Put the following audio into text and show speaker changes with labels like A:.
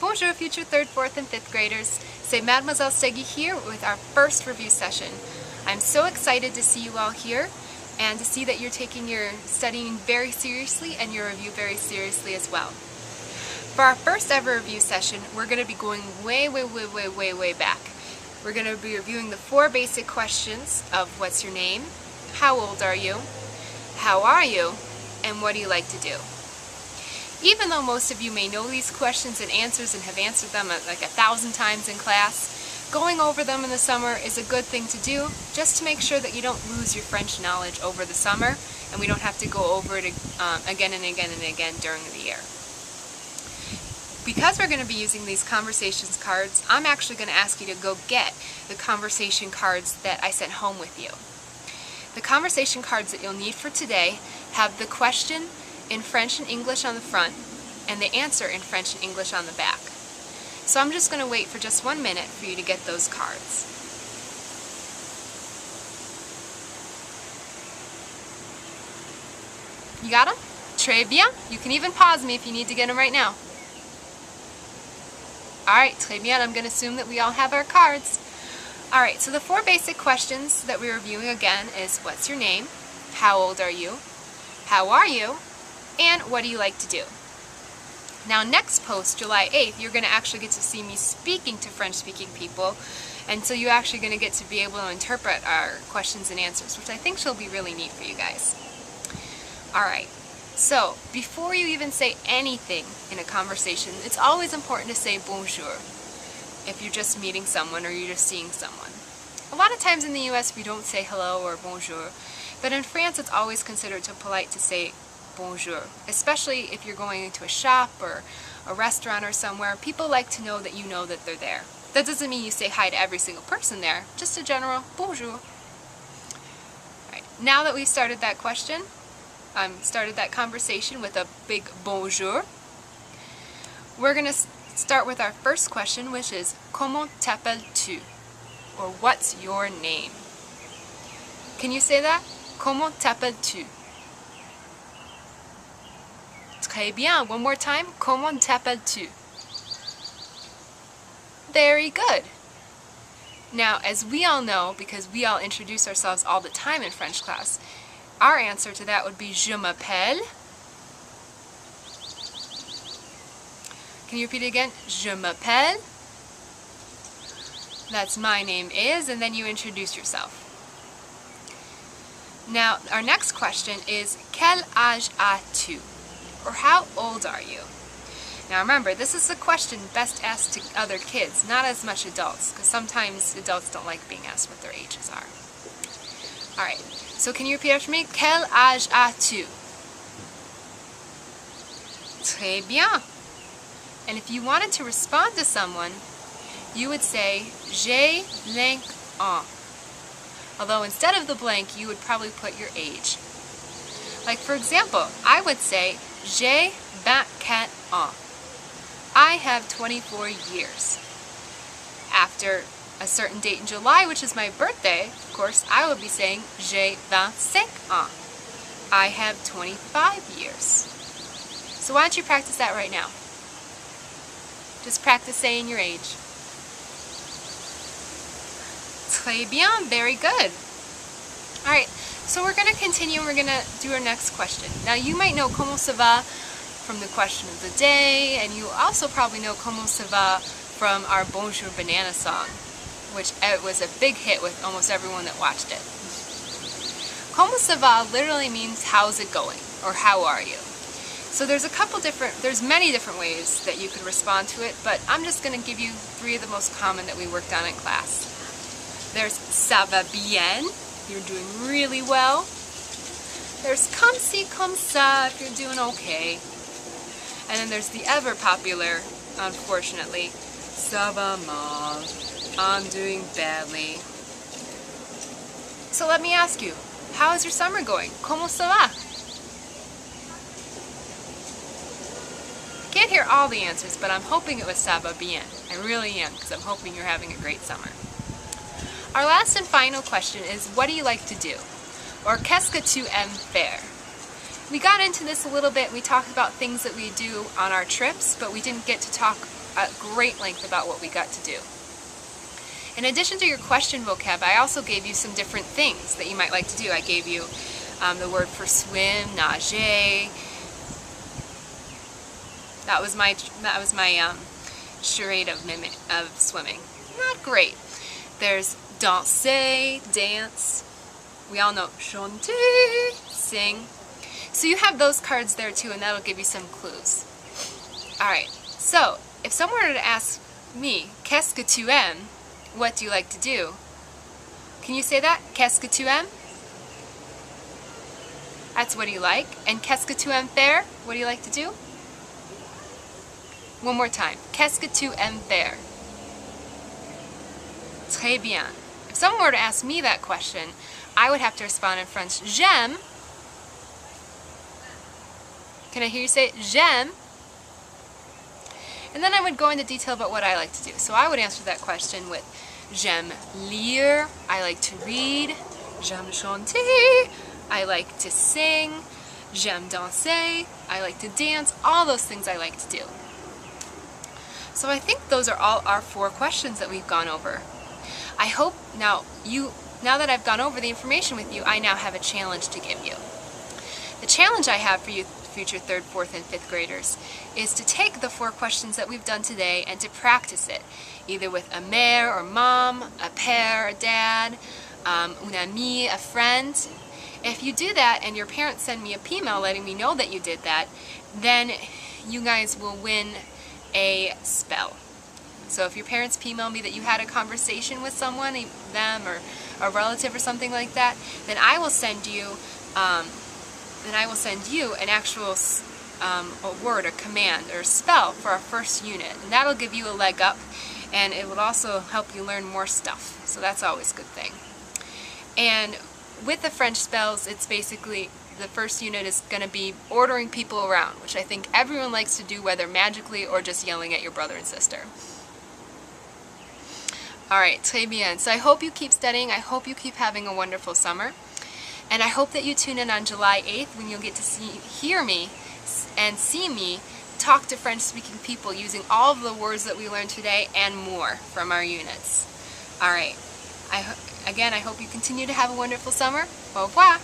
A: Bonjour, future 3rd, 4th, and 5th graders. C'est Mademoiselle Steggy here with our first review session. I'm so excited to see you all here and to see that you're taking your studying very seriously and your review very seriously as well. For our first ever review session, we're going to be going way back. We're going to be reviewing the 4 basic questions of what's your name, how old are you, how are you, and what do you like to do. Even though most of you may know these questions and answers and have answered them like 1,000 times in class, going over them in the summer is a good thing to do just to make sure that you don't lose your French knowledge over the summer and we don't have to go over it again and again and again during the year. Because we're going to be using these conversations cards, I'm actually going to ask you to go get the conversation cards that I sent home with you. The conversation cards that you'll need for today have the question in French and English on the front and the answer in French and English on the back. So I'm just going to wait for just 1 minute for you to get those cards. You got them? Très bien. You can even pause me if you need to get them right now. Alright, très bien. I'm going to assume that we all have our cards. Alright, so the 4 basic questions that we're reviewing again is what's your name, how old are you, how are you, and what do you like to do? Now next post, July 8th, you're going to actually get to see me speaking to French-speaking people, and so you're actually going to get to be able to interpret our questions and answers, which I think shall be really neat for you guys. Alright, so before you even say anything in a conversation, it's always important to say bonjour if you're just meeting someone or you're just seeing someone. A lot of times in the US we don't say hello or bonjour, but in France it's always considered too polite to say bonjour, especially if you're going into a shop or a restaurant or somewhere. People like to know that you know that they're there. That doesn't mean you say hi to every single person there, just a general bonjour. Right. Now that we've started that question, started that conversation with a big bonjour, we're going to start with our first question, which is comment t'appelles-tu? Or what's your name? Can you say that? Comment t'appelles-tu? Très bien. One more time. Comment t'appelles-tu? Very good. Now, as we all know, because we all introduce ourselves all the time in French class, our answer to that would be je m'appelle. Can you repeat it again? Je m'appelle. That's my name is, and then you introduce yourself. Now, our next question is quel âge as-tu? Or how old are you? Now remember, this is a question best asked to other kids, not as much adults, because sometimes adults don't like being asked what their ages are. Alright, so can you repeat after me? Quel âge as-tu? Très bien. And if you wanted to respond to someone, you would say j'ai blanc ans. Although instead of the blank, you would probably put your age. Like for example, I would say j'ai 24 ans. I have 24 years. After a certain date in July, which is my birthday, of course, I would be saying j'ai 25 ans. I have 25 years. So why don't you practice that right now? Just practice saying your age. Très bien, very good. Alright, so we're going to continue and we're going to do our next question. Now you might know comment ça va from the question of the day, and you also probably know comment ça va from our Bonjour Banana song, which was a big hit with almost everyone that watched it. Comment ça va literally means how's it going, or how are you. So there's many different ways that you could respond to it, but I'm just going to give you 3 of the most common that we worked on in class. There's ça va bien, you're doing really well. There's comme ci, comme ça, if you're doing okay. And then there's the ever popular, unfortunately, ça va mal, I'm doing badly. So let me ask you, how is your summer going? Comment ça va? I can't hear all the answers, but I'm hoping it was ça va bien. I really am, because I'm hoping you're having a great summer. Our last and final question is, what do you like to do? Or qu'est-ce que tu aimes faire? we got into this a little bit. We talked about things that we do on our trips, but we didn't get to talk at great length about what we got to do. In addition to your question vocab, I also gave you some different things that you might like to do. I gave you the word for swim, nager. That was my charade of swimming. Not great. There's danser, dance. We all know chanter, sing. So you have those cards there too, and that'll give you some clues. Alright, so if someone were to ask me, qu'est-ce que tu aimes? What do you like to do? Can you say that? Qu'est-ce que tu aimes? That's what do you like. And qu'est-ce que tu aimes faire? What do you like to do? One more time. Qu'est-ce que tu aimes faire? Très bien. If someone were to ask me that question, I would have to respond in French, j'aime. Can I hear you say j'aime? And then I would go into detail about what I like to do. So I would answer that question with j'aime lire, I like to read, j'aime chanter, I like to sing, j'aime danser, I like to dance, all those things I like to do. So I think those are all our 4 questions that we've gone over. I hope now that I've gone over the information with you, I now have a challenge to give you. The challenge I have for you future 3rd, 4th, and 5th graders is to take the 4 questions that we've done today and to practice it, either with a mère or mom, a père, a dad, un ami, a friend. If you do that and your parents send me a P-mail letting me know that you did that, then you guys will win a spell. So if your parents P-mail me that you had a conversation with someone, them or a relative or something like that, then I will send you an actual a word, a command, or a spell for our first unit. And that'll give you a leg up, and it will also help you learn more stuff. So that's always a good thing. And with the French spells, it's basically, the first unit is going to be ordering people around, which I think everyone likes to do, whether magically or just yelling at your brother and sister. Alright, très bien. So I hope you keep studying. I hope you keep having a wonderful summer. And I hope that you tune in on July 8th when you'll get to hear me and see me talk to French-speaking people using all of the words that we learned today and more from our units. Alright, again, I hope you continue to have a wonderful summer. Au revoir!